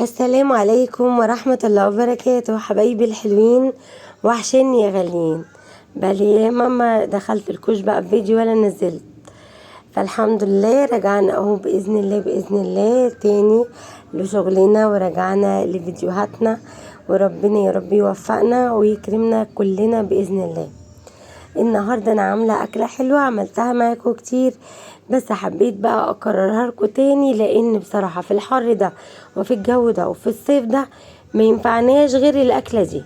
السلام عليكم ورحمة الله وبركاته، حبايبي الحلوين، وحشني يا غاليين. بقالي ياما ما دخلت الكوش بقى بفيديو ولا نزلت، فالحمد لله رجعنا اهو بإذن الله تاني لشغلنا، ورجعنا لفيديوهاتنا، وربنا يا رب يوفقنا ويكرمنا كلنا بإذن الله. النهارده انا عامله اكله حلوه، عملتها معاكم كتير بس حبيت بقى اكررها لكم تاني، لان بصراحه في الحر ده وفي الجو ده وفي الصيف ده ما ينفعناش غير الاكله دي.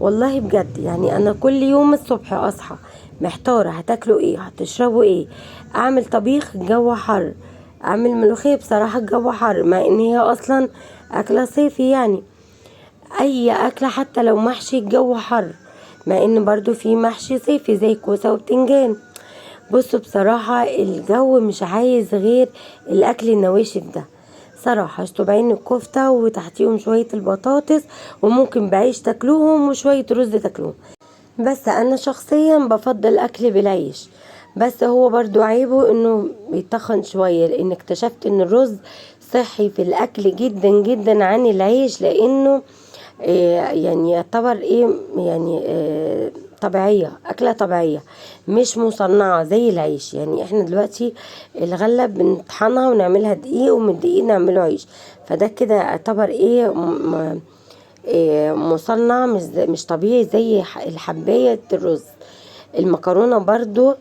والله بجد يعني انا كل يوم الصبح اصحى محتاره هتاكلوا ايه، هتشربوا ايه، اعمل طبيخ الجو حر، اعمل ملوخيه بصراحه الجو حر، مع ان هي اصلا اكله صيفي يعني. اي اكله حتى لو محشي الجو حر، مع ان برضو في محشي صيفي زي كوسه وبتنجان. بصوا بصراحه الجو مش عايز غير الاكل النواشف ده. صراحه صباعين الكفته وتحتيهم شويه البطاطس، وممكن بعيش تاكلوهم وشويه رز تاكلوهم. بس انا شخصيا بفضل اكل بالعيش، بس هو برضو عيبه انه بيتخن شويه، لان اكتشفت ان الرز صحي في الاكل جدا جدا عن العيش، لانه يعني يعتبر ايه يعني طبيعية، أكلة طبيعية مش مصنعة زي العيش. يعني احنا دلوقتي الغلة بنطحنها ونعملها دقيق، ومن الدقيق نعمله عيش، فده كده يعتبر ايه مصنع، مش طبيعي زي الحباية الرز. المكرونة برضو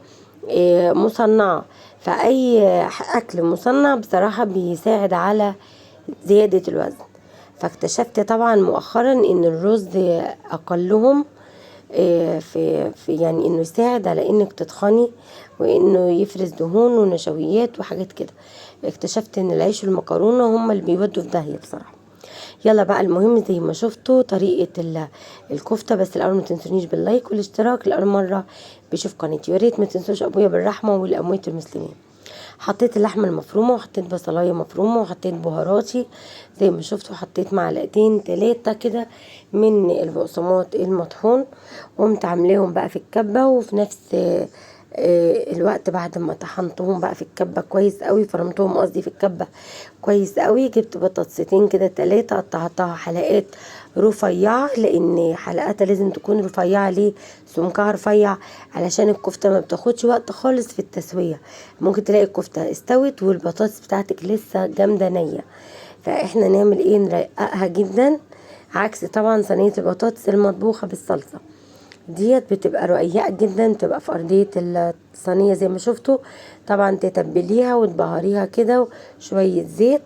مصنعة، فأي أكل مصنع بصراحة بيساعد على زيادة الوزن. فاكتشفت طبعا مؤخرا ان الرز اقلهم في يعني انه يساعد على انك تتخني، وانه يفرز دهون ونشويات وحاجات كده. اكتشفت ان العيش والمكرونه هما اللي بيودوا في داهيه بصراحه. يلا بقى، المهم زي ما شفتوا طريقه الكفته. بس الاول ما تنسونيش باللايك والاشتراك لاول مره بيشوف قناتي، ويا ريت ما تنسوش ابويا بالرحمه والاموات المسلمين. حطيت اللحمه المفرومه، وحطيت بصلايه مفرومه، وحطيت بهاراتي زي ما شفتوا، حطيت معلقتين 3 كده من البقسماط المطحون، وقمت عاملاهم بقى في الكبه. وفي نفس الوقت بعد ما طحنتهم بقى في الكبه كويس قوي، فرمتهم قصدي في الكبه كويس قوي، جبت بطاطستين كده 3 قطعتها حلقات رفيعه، لان حلقاتها لازم تكون رفيعه. ليه؟ سمكها رفيع علشان الكفته ما بتاخدش وقت خالص في التسويه. ممكن تلاقي الكفته استوت والبطاطس بتاعتك لسه جامده نيه، فاحنا نعمل ايه؟ نرققها جدا، عكس طبعا صينيه البطاطس المطبوخه بالصلصه ديت بتبقى رقيقه جدا، تبقى في ارضيه الصينيه زي ما شفتوا. طبعا تتبليها وتبهريها كده وشويه زيت،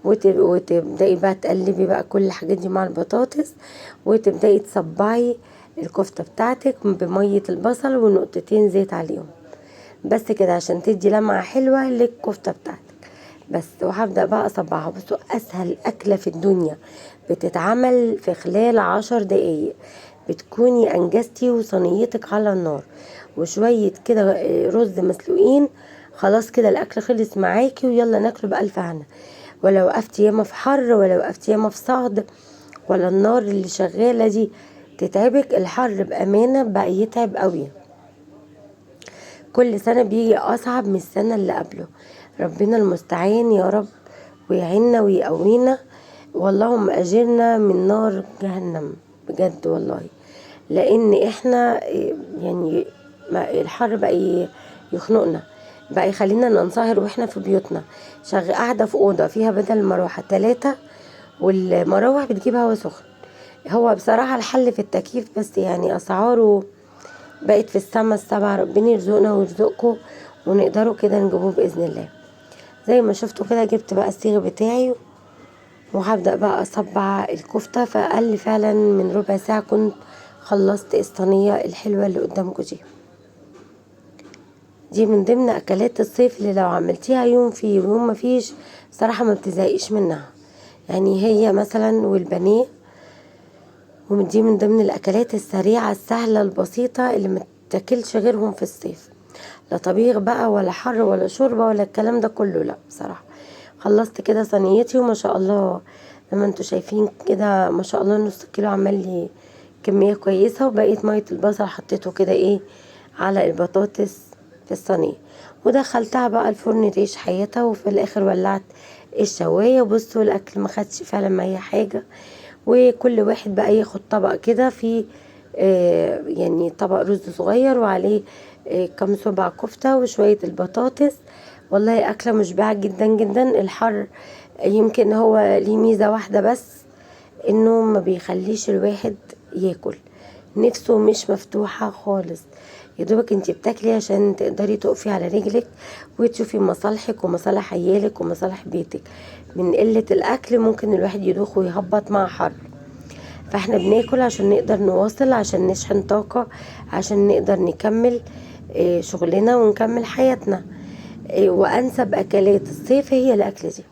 وتبداي بقى تقلبي بقى كل الحاجات دي مع البطاطس، وتبداي تصبعي الكفته بتاعتك بميه البصل ونقطتين زيت عليهم، بس كده عشان تدي لمعه حلوه للكفته بتاعتك. بس وهبدأ بقى اصبعها. بصوا اسهل اكلة في الدنيا بتتعمل في خلال 10 دقايق، بتكوني انجزتي وصينيتك على النار وشوية كده رز مسلوقين، خلاص كده الاكل خلص معاكي، ويلا ناكله بألف هنا. ولا وقفتي ياما في حر، ولا وقفتي ياما في صهد، ولا النار اللي شغالة دي تتعبك. الحر بأمانة بقى يتعب قوي، كل سنة بيجي أصعب من السنة اللي قبله. ربنا المستعان يا رب، ويعيننا ويقوينا، واللهم أجرنا من نار جهنم بجد والله. لأن احنا يعني الحر بقى يخنقنا، بقى يخلينا ننصهر واحنا في بيوتنا، قاعدة في أوضة فيها بدل المروحة 3، والمراوح بتجيب هوا سخن. هو بصراحة الحل في التكييف، بس يعني أسعاره بقت في السما السبعة. ربنا يرزقنا ويرزقكم ونقدروا كده نجيبوه بإذن الله. زي ما شفتوا كده جبت بقى الصيغ بتاعي، وهبدأ بقى أصبع الكفتة. فأقل فعلا من ربع ساعة كنت خلصت الصينية الحلوة اللي قدامكم دي من ضمن أكلات الصيف اللي لو عملتيها يوم فيه ويوم ما فيش صراحة ما بتزهقيش منها. يعني هي مثلا والبانيه، ودي من ضمن الأكلات السريعة السهلة البسيطة اللي ما تاكلش غيرهم في الصيف. لا طبيخ بقى ولا حر ولا شوربه ولا الكلام ده كله، لا بصراحه. خلصت كده صينيتي وما شاء الله، لما انتوا شايفين كده ما شاء الله نص كيلو عمل لي كميه كويسه. وبقيت ميه البصل حطيته كده ايه على البطاطس في الصينيه، ودخلتها بقى الفرن تعيش حياتها. وفي الاخر ولعت الشواية. بصوا الاكل ما خدش فعلا ما هي حاجة، وكل واحد بقى ياخد طبق كده في يعني طبق رز صغير وعليه كام صباع كفتة وشوية البطاطس. والله أكلة مشبعة جدا جدا. الحر يمكن هو ليه ميزة واحدة بس، انه ما بيخليش الواحد ياكل، نفسه مش مفتوحة خالص. يا دوبك انتي بتاكلي عشان تقدري تقفي على رجلك وتشوفي مصالحك ومصالح عيالك ومصالح بيتك. من قلة الاكل ممكن الواحد يدوخ ويهبط مع حر. فاحنا بناكل عشان نقدر نواصل، عشان نشحن طاقة، عشان نقدر نكمل شغلنا ونكمل حياتنا. وانسب اكلات الصيف هي الاكل دي.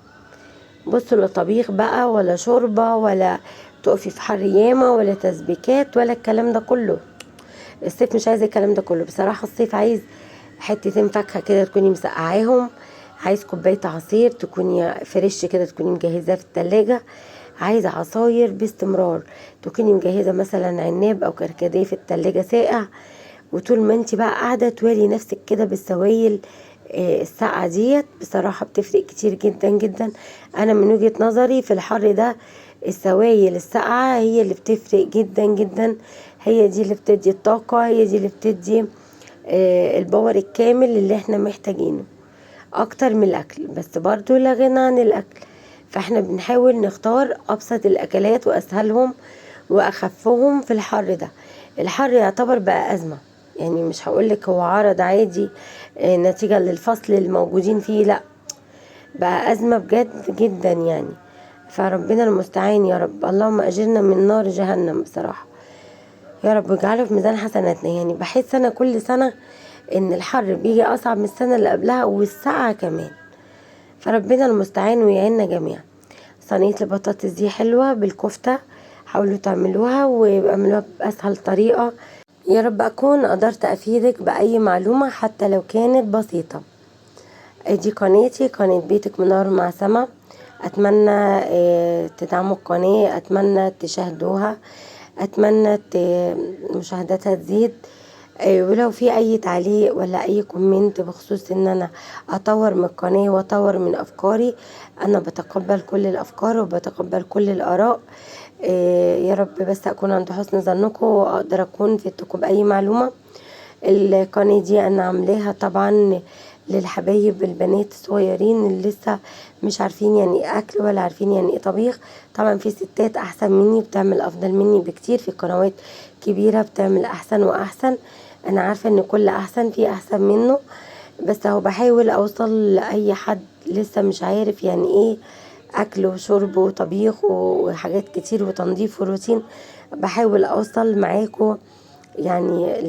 بصوا، لا طبيخ بقى ولا شوربة ولا تقفي في حر ياما ولا تسبيكات ولا الكلام ده كله. الصيف مش عايز الكلام ده كله بصراحة. الصيف عايز حتتين فاكهة كده تكوني مسقعاهم، عايز كوباية عصير تكوني فريش كده تكوني مجهزاه في التلاجة، عايزة عصاير باستمرار تكوني مجهزة مثلا عناب او كركديه في التلاجة ساقع. وطول ما انت بقى قاعدة توالي نفسك كده بالسوائل الساقعة ديت، بصراحة بتفرق كتير جدا جدا. انا من وجهة نظري في الحر ده السوائل الساقعة هي اللي بتفرق جدا جدا، هي دي اللي بتدي الطاقة، هي دي اللي بتدي الباور الكامل اللي احنا محتاجينه اكتر من الاكل. بس برضو لا غنى عن الاكل، فاحنا بنحاول نختار ابسط الاكلات واسهلهم واخفهم في الحر ده. الحر يعتبر بقى ازمة، يعني مش هقولك هو عرض عادي نتيجة للفصل الموجودين فيه، لا بقى ازمة بجد جدا يعني. فربنا المستعان يا رب. اللهم اجرنا من نار جهنم بصراحة، يا رب اجعله في ميزان حسناتنا. يعني بحس انا كل سنة ان الحر بيجي اصعب من السنة اللي قبلها والساعة كمان. فربنا المستعان ويعيننا جميعا. صينية البطاطس دي حلوة بالكفتة، حاولوا تعملوها واعملوها بأسهل طريقة. يا رب أكون قدرت أفيدك بأي معلومة حتى لو كانت بسيطة. دي قناتي، قناة بيتك منور مع سما. أتمنى تدعموا القناة، أتمنى تشاهدوها، أتمنى مشاهداتها تزيد. ولو في اي تعليق ولا اي كومنت بخصوص ان انا اطور من القناة واطور من افكاري، انا بتقبل كل الافكار وبتقبل كل الاراء. يا رب بس اكون عند حسن ظنكم واقدر اكون فدتكم باي معلومة. القناة دي انا عاملاها طبعا للحبايب البنات الصغيرين اللي لسه مش عارفين يعني ايه اكل ولا عارفين يعني ايه طبيخ. طبعا في ستات احسن مني بتعمل افضل مني بكتير، في قنوات كبيرة بتعمل احسن واحسن. انا عارفة ان كل احسن في احسن منه، بس هو بحاول اوصل لاي حد لسه مش عارف يعني ايه اكل وشرب وطبيخ وحاجات كتير وتنظيف وروتين. بحاول اوصل معاكم يعني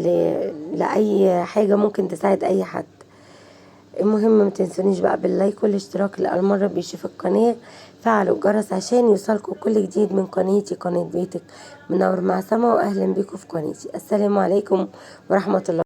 لاي حاجة ممكن تساعد اي حد. المهم ما تنسونيش بقى باللايك والاشتراك لأول مرة بيشوف القناة، فعلوا الجرس عشان يوصلكم كل جديد من قناتي، قناة بيتك منور مع سما. واهلا بكم في قناتي. السلام عليكم ورحمة الله.